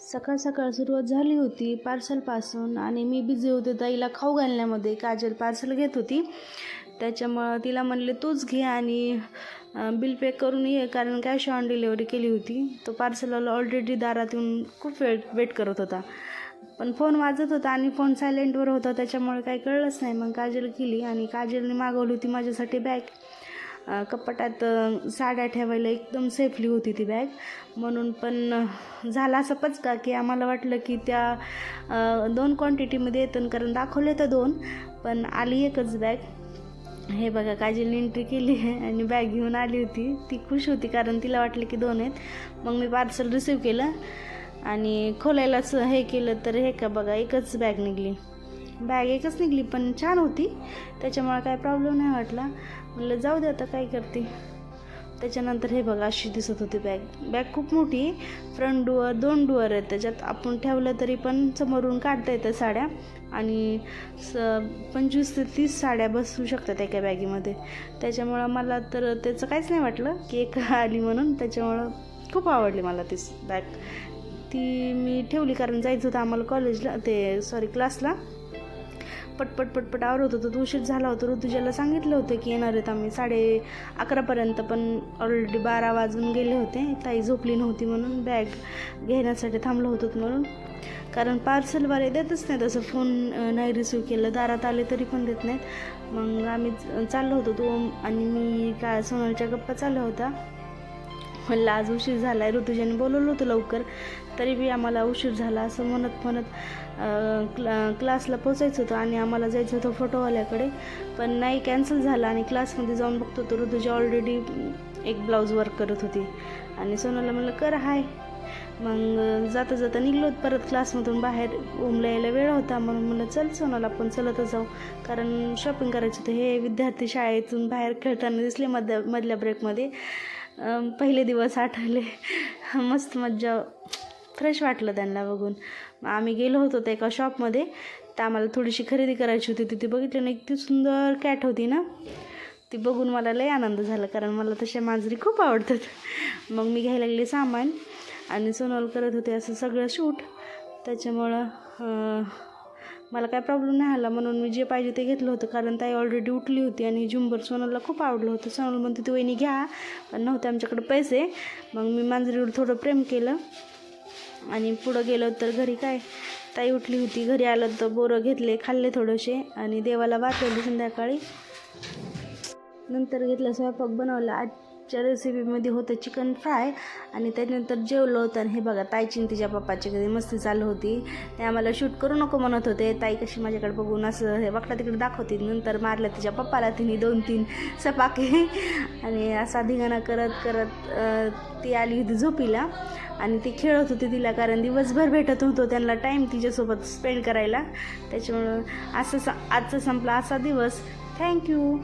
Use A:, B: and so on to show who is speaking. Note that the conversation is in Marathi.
A: सकाळ सकाळ सुरुवात झाली होती पार्सलपासून आणि मी बिझी होते ताईला खाऊ घालण्यामध्ये. काजल पार्सल घेत होती, त्याच्यामुळं तिला म्हणले तूच घे आणि बिल पे करून ये, कारण कॅश ऑन डिलेवरी केली होती. तो पार्सलवाला ऑलरेडी दारात येऊन खूप वेट करत होता, पण फोन वाजत होता आणि फोन सायलेंटवर होता, त्याच्यामुळे काही कळलंच नाही. मग काजल गेली आणि काजलने मागवली होती माझ्यासाठी बॅग. कपाटात साड्या ठेवायला एकदम सेफली होती ती बॅग, म्हणून. पण झाला असं पचका की आम्हाला वाटलं की त्या 2 क्वांटिटीमध्ये येतं, कारण दाखवले तर 2 पण आली एकच बॅग. हे बघा, काजलने एंट्री केली आहे आणि बॅग घेऊन आली होती. ती खुश होती कारण तिला वाटलं की 2 आहेत. मग मी पार्सल रिसीव केलं आणि खोलायलाच हे केलं तर हे का बघा, एकच बॅग निघली. बॅग एकच निघली पण छान होती, त्याच्यामुळे काय प्रॉब्लेम नाही वाटला. म्हणलं जाऊ दे, आता काय करते. त्याच्यानंतर हे बघा, अशी दिसत होती बॅग खूप मोठी. फ्रंट डोअर 2 डोअर आहेत, त्याच्यात आपण ठेवलं तरी पण समोरून काढता येतं साड्या, आणि 25 ते 30 साड्या बसू शकतात एका बॅगीमध्ये. त्याच्यामुळं मला तर त्याचं काहीच नाही वाटलं की एक आली म्हणून. त्याच्यामुळं खूप आवडली मला ती बॅग. ती मी ठेवली कारण जायचं होतं आम्हाला कॉलेजला, क्लासला. पटपट आवरत होतं, तो उशीर झाला होता. ऋतुजाला सांगितलं होतं की येणार आहेत आम्ही 11:30, पण ऑलरेडी 12 वाजून गेले होते. ताई झोपली नव्हती म्हणून बॅग घेण्यासाठी थांबलो होतो म्हणून, कारण पार्सलवाले देतच नाही तसं. फोन नाही रिसीव केलं, दारात आले तरी पण देत नाहीत. मग आम्ही चाललो होतो, तो आणि मी काय सोनलच्या गप्पा चालल्या होता. म्हणलं आज उशीर झाला आहे, ऋतुजाने बोलवलं होतं लवकर, तरी बी आम्हाला उशीर झाला. असं म्हणत क्लासला पोचायचं होतं आणि आम्हाला जायचं होतं फोटोवाल्याकडे, पण नाही, कॅन्सल झालं. आणि क्लासमध्ये जाऊन बघतो तर ऋतुजा ऑलरेडी एक ब्लाऊज वर्क करत होती आणि सोनाला म्हणलं कर हाय. मग जाता निघलो परत क्लासमधून बाहेर. ओमला यायला वेळ होता म्हणून म्हणलं चल सोनाला आपण चलतच जाऊ, कारण शॉपिंग करायचं होतं. हे विद्यार्थी शाळेतून बाहेर खेळताना दिसले मधल्या ब्रेकमध्ये. पहिले दिवस आठवले, मस्त मज्जा, फ्रेश वाटलं त्यांना बघून. आम्ही गेलो होतो त्या एका शॉपमध्ये, तर आम्हाला थोडीशी खरेदी करायची होती. तिथे बघितलं ना, इतकी सुंदर कॅट होती ना, ती बघून मला लय आनंद झाला, कारण मला तशा मांजरी खूप आवडतात. मग मी घ्यायला लागले सामान आणि सोनल करत होते असं सगळं शूट. त्याच्यामुळं मला काय प्रॉब्लेम नाही आला, म्हणून मी जे पाहिजे ते घेतलं होतं, कारण ताई ऑलरेडी उठली होती. आणि झुंबर सोनलला खूप आवडलं होतं. सोनल म्हणते ती वहिनी घ्या, पण नव्हते आमच्याकडे पैसे. मग मी मांजरीवर थोडं प्रेम केलं आणि पुढं गेलो तर घरी काय, ताई उठली होती. घरी आलं तर बोरं घेतले, खाल्ले थोडेसे आणि देवाला वाचवले संध्याकाळी. नंतर घेतलं स्वयंपाक बनवला. आजच्या रेसिपीमध्ये होतं चिकन फ्राय आणि त्यानंतर जेवलं होतं. आणि हे बघा, ताईची आणि तिच्या पप्पाची कधी मस्ती चालू होती. ते आम्हाला शूट करू नको म्हणत होते. ताई कशी माझ्याकडे बघून असं हे वाकडा तिकडे दाखवते. नंतर मारलं तिच्या पप्पाला तिने 2-3 सपाके आणि असा धिंगाणा करत ती आली होती झोपीला आणि ती खेळत होती तिला, कारण दिवसभर भेटत होतो त्यांना टाईम तिच्यासोबत स्पेंड करायला. त्याच्यामुळं आजचा संपला असा दिवस. थँक्यू.